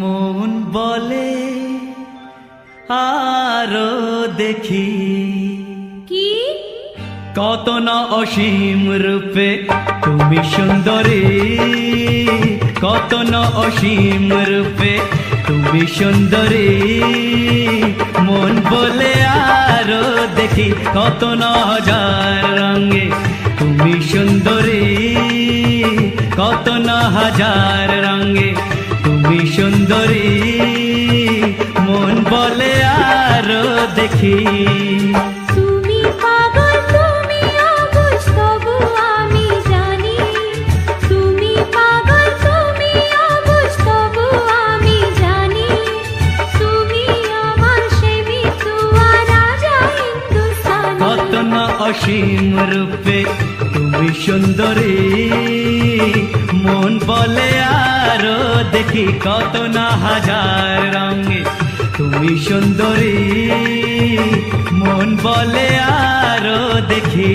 মন বলে আরো দেখি কি কত না অসীম রূপে তুমি সুন্দরী, কত না অসীম রূপে তুমি সুন্দরী। মন বলে আরো দেখি কত না হাজার রঙে তুমি সুন্দরী, কত না হাজার রঙে তুমি সুন্দরী। মন বলে আরো দেখি। তুমি পাগল তুমি অবুঝ তবু আমি জানি, তুমি পাগল তুমি অবুঝ তবু আমি জানি। তুমি আমার সে মিতুয়া রাজা হিন্দুস্তানি। কত না অসীম রূপে তুমি সুন্দরী। মন বলে আরো দেখি কত না হাজার রঙে তুমি সুন্দরী। মন বলে আরো দেখি।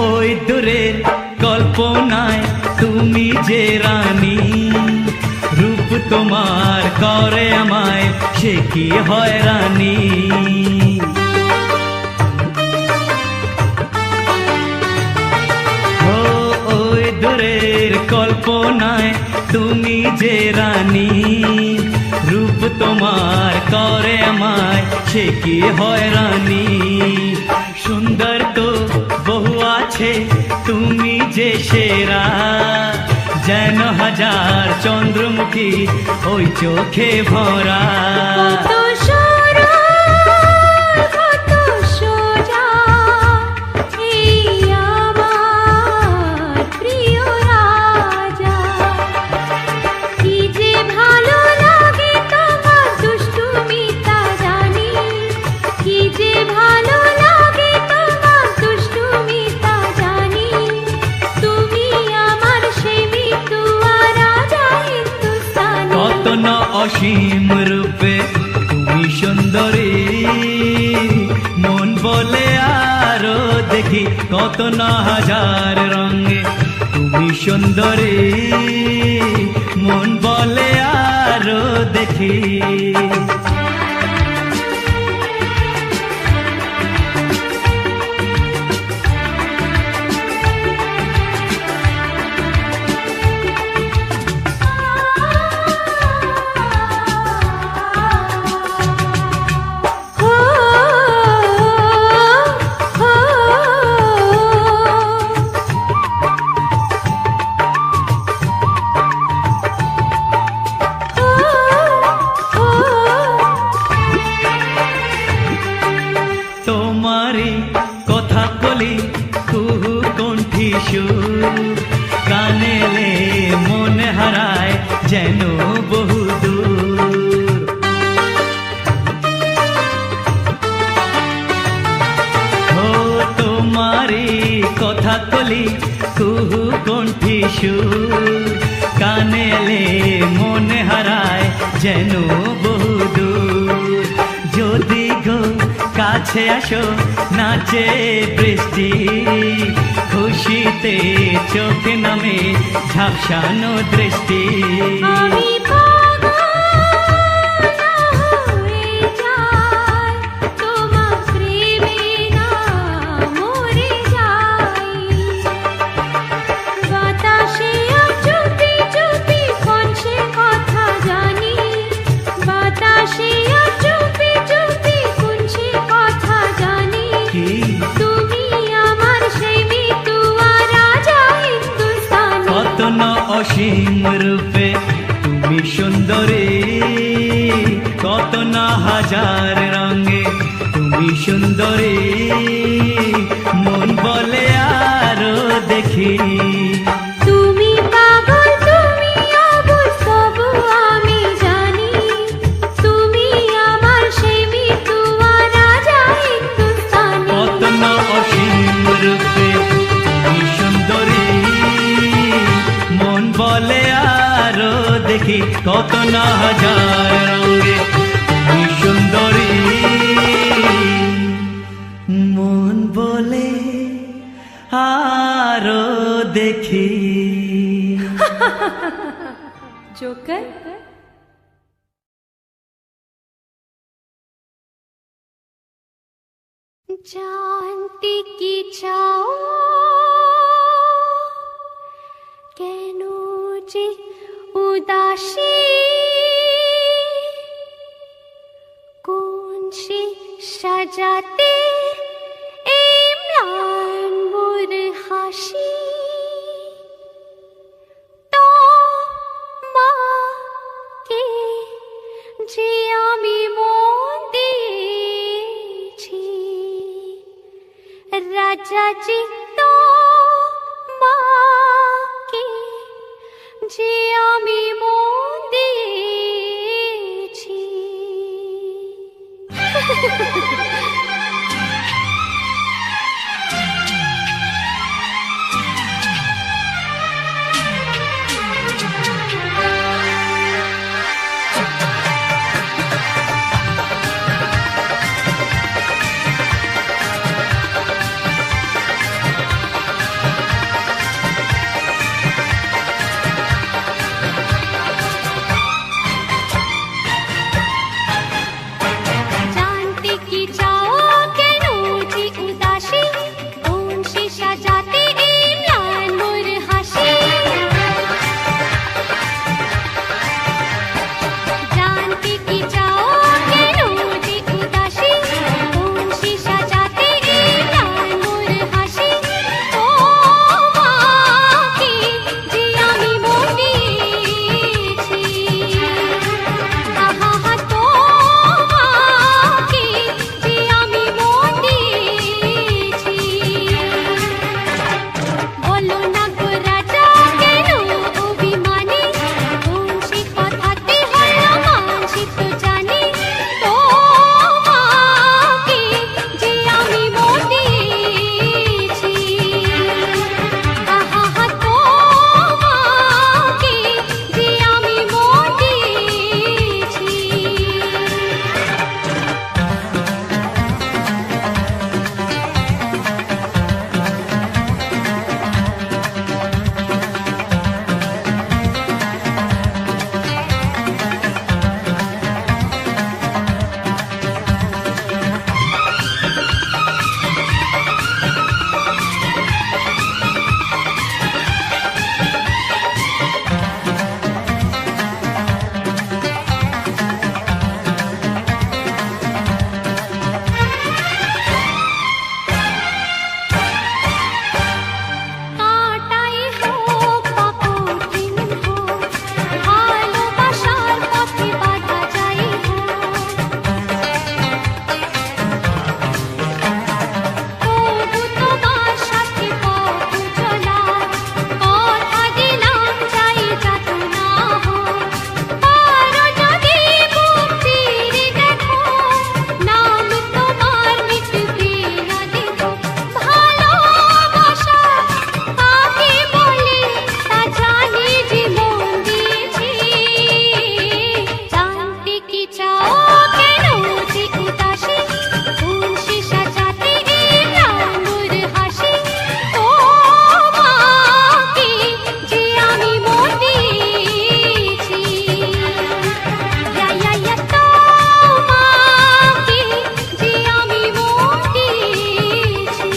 ওই দূরের কল্পনায় তুমি যে রানী, রূপ তোমার করে আমায় সে কি হয়রানি। ও ওই দূরের কল্পনায় তুমি যে রানী, রূপ তোমার করে আমায় সে কি হয়রানি। সুন্দর তো বহু আছে তুমি যে সেরা, যেন হাজার চন্দ্রমুখী ওই চোখে ভরা। কত সরল কত সোজা এই আমার প্রিয় রাজা। কি যে ভালো লাগে তোমার দুষ্টুমি তা জানি, কি যে ভালো লাগে তোমার দুষ্টুমি তা জানি। তুমি আমার সে মিতুয়া রাজা হিন্দুস্তানি। কত না অসীম রূপে তুমি সুন্দরী। মন বলে আরো দেখি কত না হাজার রঙে তুমি সুন্দরী। মন বলে আরো দেখি। তোমারি কথা কলি কুহু কণ্ঠী সুর, কানেলে মনে হারায় যেন বহু দূর। ও তোমারি কথা কলি কুহু কণ্ঠী সুর, কানেলে মনে হারায় যেন বহু দূর। যদি গো কাছে আসো নাচে বৃষ্টি, খুশিতে চোখে নামে ঝাপসানো দৃষ্টি। আমি পাগল হয়ে যাই তোমার প্রেমে না মরে যাই। বাতাসে আর চুপি চুপি কোন সে কথা জানি, বাতাসে আর চুপি চুপি কোন সে কথা জানি। কি তুমি আমার সে মিতুয়া রাজা হিন্দুস্তানি। কত না অসীম রূপে তুমি সুন্দরী, কত না হাজার রঙে তুমি সুন্দরী। মন বলে আরো দেখি। তুমি পাগল বলে আরো দেখি কত না হাজার রঙে তুমি সুন্দরী, মন বলে আরো দেখি। জোকার। জানতে কি চাও কেন যে উদাসী, কোন সে সাজাতে এই ম্লান মোর হাসি, তোমাকে যে আমি মন দিয়েছি, রাজাজি তোমাকে যে আমি মন দিয়েছি। জানতে কি চাও কেন যে উদাসী, কোন সে সাজাতে এই ম্লান মোর হাসি, জানতে কি চাও কেন যে উদাসী, কোন সে সাজাতে এই ম্লান মোর হাসি, তোমাকে যে আমি মন দিয়েছি, আহা তোমাকে যে আমি মন দিয়েছি। বলো না গো রাজা কেন অভিমানী, কোন সে কথাতে হলো মানসি তো জানি, তোমাকে যে আমি মন দিয়েছি, আহা তোমাকে যে আমি মন দিয়েছি। কাটাই হোক বা কঠিন হোক, ভালোবাসার পথে বাধা যাই হোক, তবু তোমার সাথে পথ চলার কথা দিলাম যাই যাত না হোক, পারো যদি বুক চিরে দেখো, নাম তোমার মিটবে না দেখো, ভালোবাসা কাকে বলে তা জানি যে মন দিয়েছি। জানতে কি চাও কেন যে উদাসী, কোন সে সাজাতে এই ম্লান মোর হাসি, তোমাকে যে আমি মন দিয়েছি, তোমাকে যে আমি মন দিয়েছি।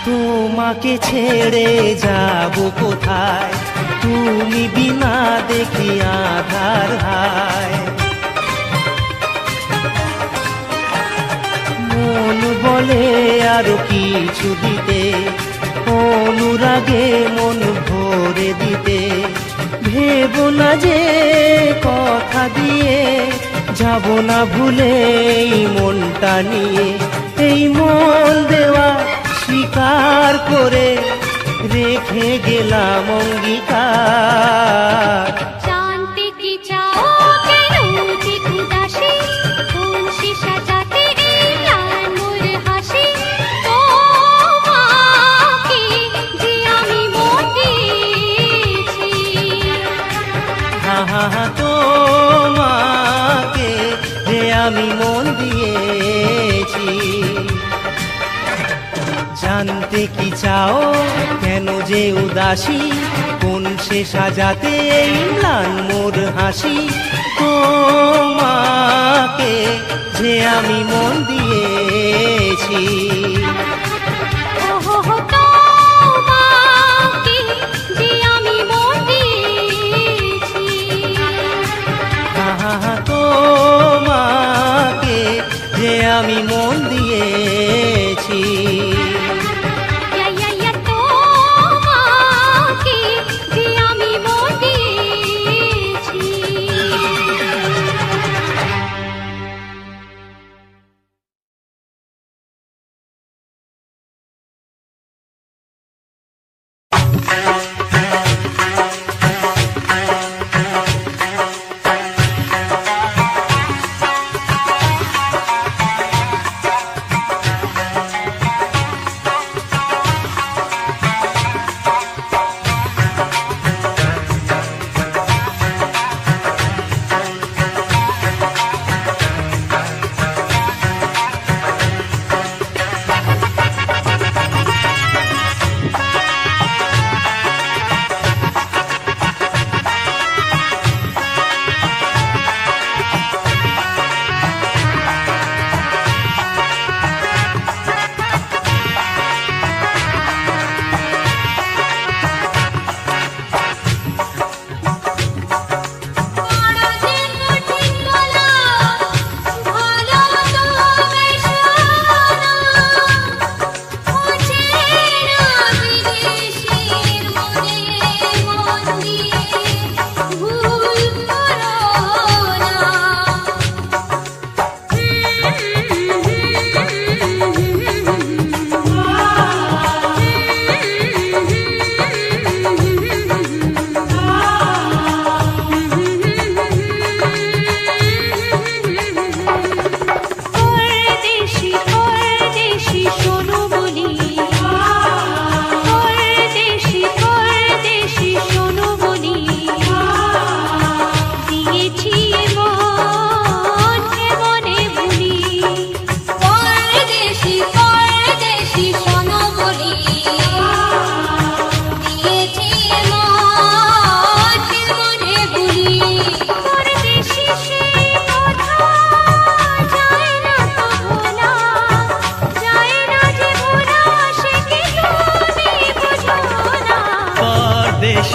তোমাকে ছেড়ে যাব কোথায়, তুমি বিনা দেখি আধার হায়, বলে আরো কিছু দিতে, অনুরাগে মন ভরে দিতে। ভেবো না যে কথা দিয়ে যাব না ভুলে এই মনটা নিয়ে। এই মন দেওয়া স্বীকার করে রেখে গেলাম অঙ্গীকার। জানতে কি চাও কেন যে উদাসী, কোন সে সাজাতে এলাম মোর হাসি। তোমাকে যে আমি মন দিয়েছি, হা হা হা, তোমাকে যে আমি মন দিয়েছি। জানতে কি চাও কেন যে উদাসী, কোন সে সাজাতে এই ম্লান মোর হাসি। তোমাকে যে আমি মন দিয়েছি। ওহো তোমাকে যে আমি মন দিয়েছি। হা হা হা, তোমাকে যে আমি মন দিয়েছি। তোমাকে যে আমি মন দিয়েছি।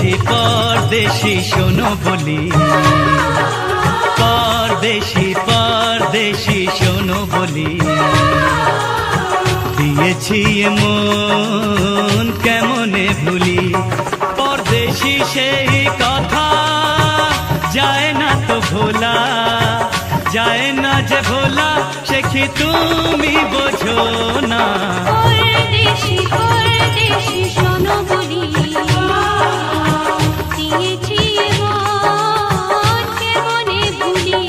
परदेशी शोनो बोली, परदेशी परदेशी शोनो बोली। दिएছি মন কেমনে ভুলি, परदेशी সেই কথা যায় না তো ভোলা, যায় না যে ভোলা সে কি তুমি বোঝো না। परदेशी परदेशी शोनो बोली, दिएছি মন কেমনে ভুলি।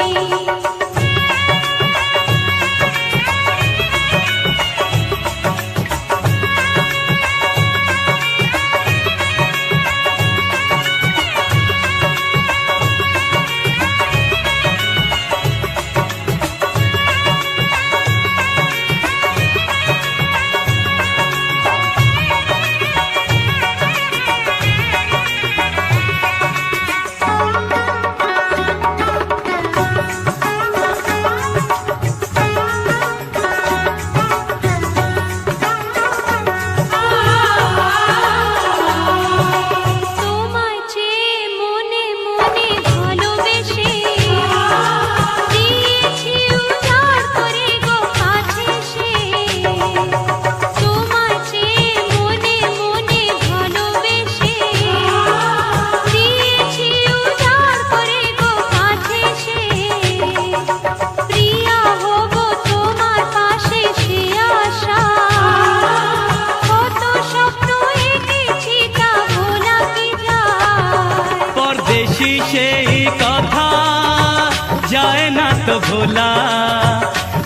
তো ভোলা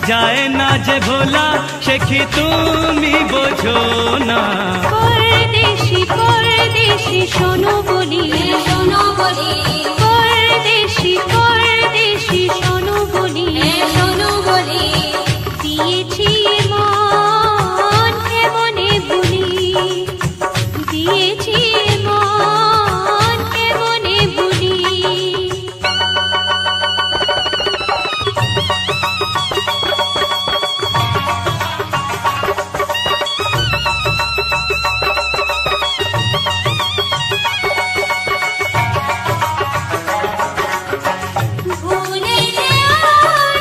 যায় না যে ভোলা, সে কি তুমি বোঝো না? পরদেশি পরদেশি শোনো বলি, শোনো বলি, পরদেশি পরদেশি শোনো বলি, শোনো বলি, দিয়েছি মন কেমনে ভুলি, দিয়েছি মন কেমনে ভুলি। ভুলে যেও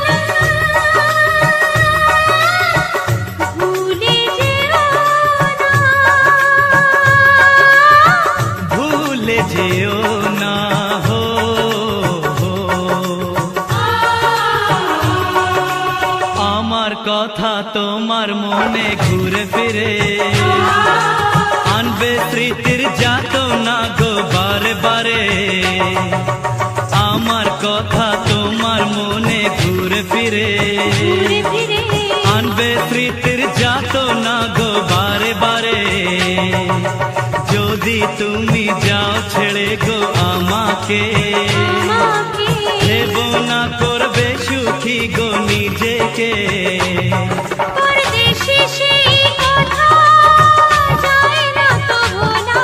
না, ভুলে যেও না, ভুলে যেও না হো, আমার কথা তোমার মনে ঘুরে ফিরে আনবে স্মৃতির যাতনা গো বারে বারে। আমার কথা তোমার মনে ঘুরে ফিরে ঘুরে ফিরে আনবে স্মৃতির যাতনা গো বারে বারে। যদি তুমি যাও ছেড়ে গো আমাকে, আমাকে দেব না করবে সুখী গো নিজেকে। পরদেশি সেই কথা যায় না তো ভোলা,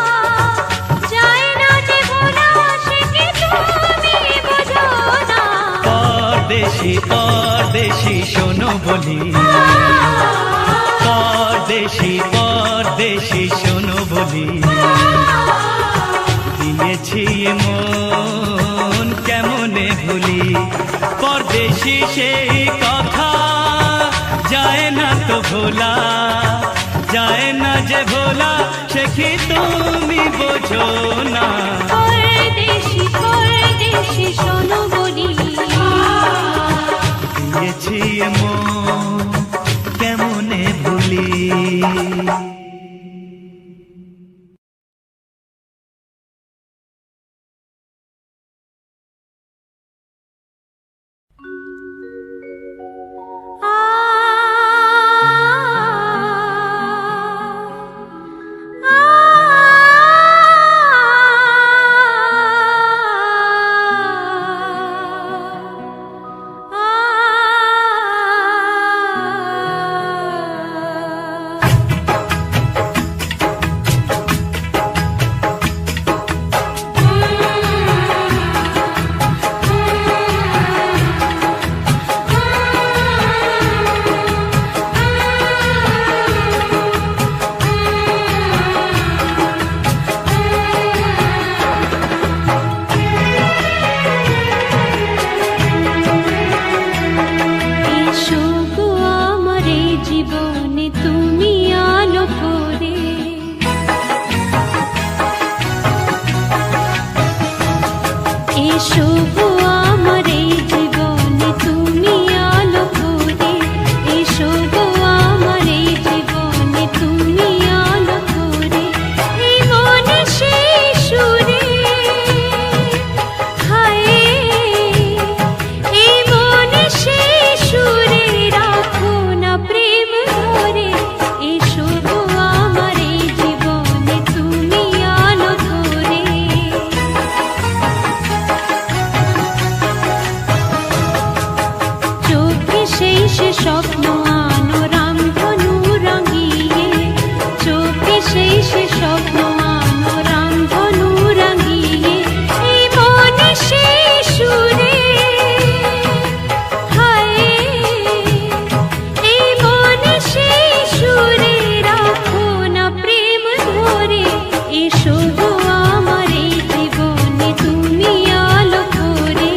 যায় না যে ভোলা, সে কি তুমি বোঝো না? পরদেশি পরদেশি শোনো বলি, পরদেশি পরদেশি শোনো বলি, দিয়েছি মন কেমনে ভুলি। পরদেশি সেই কথা যায় না তো ভোলা, যায় না যে ভোলা, সে কি তুমি বোঝো না? পরদেশি পরদেশি শোনো বলি, দিয়েছি মন কেমনে ভুলি। এসো গো আমার এই জীবনে তুমি আলো করে, এসো গো আমার এই জীবনে তুমি আলো করে, এসো গো আমার এই জীবনে তুমি আলো করে। এই মনে সেই সুরে হায়, এই মনে সেই সুরে রাখো না প্রেম ধরে, এসো গো আমার এই জীবনে তুমি আলো করে। চোখে সেই সে স্বপ্ন আনো রামধনু রাঙিয়ে, চোখে সেই সে স্বপ্ন আনো রামধনু রাঙিয়ে। এই মনে সেই সুরে হায়, এই মনে সেই সুরে রাখো না প্রেম ধরে, এসো গো আমার এই জীবনে তুমি আলো করে।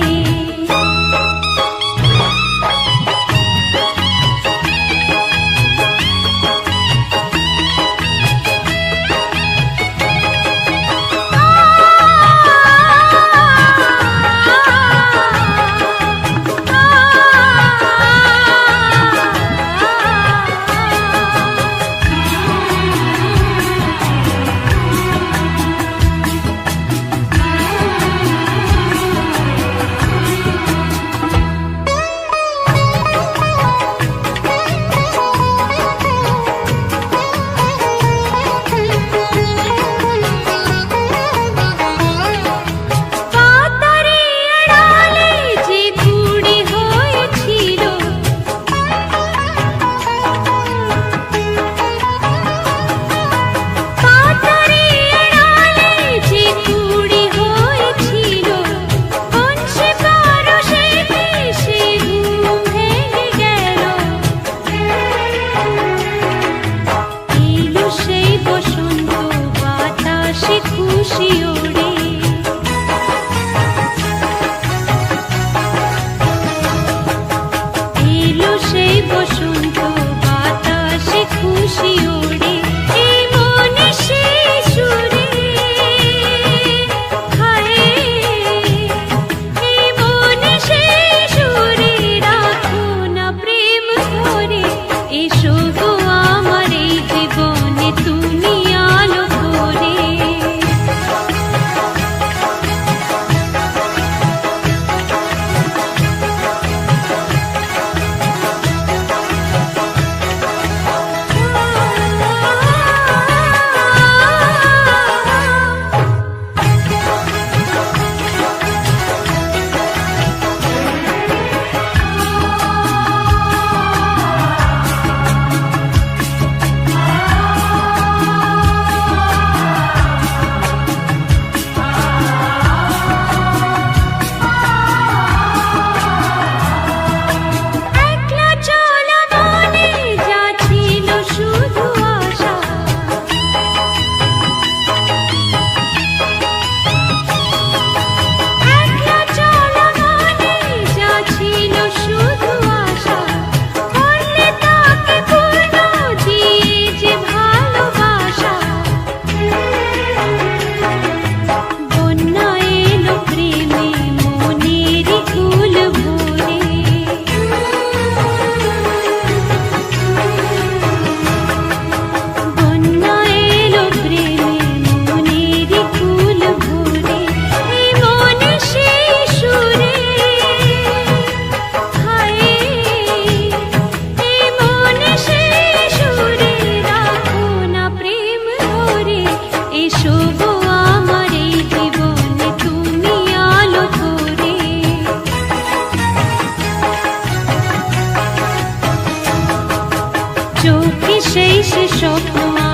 চোখে সেই সে স্বপ্ন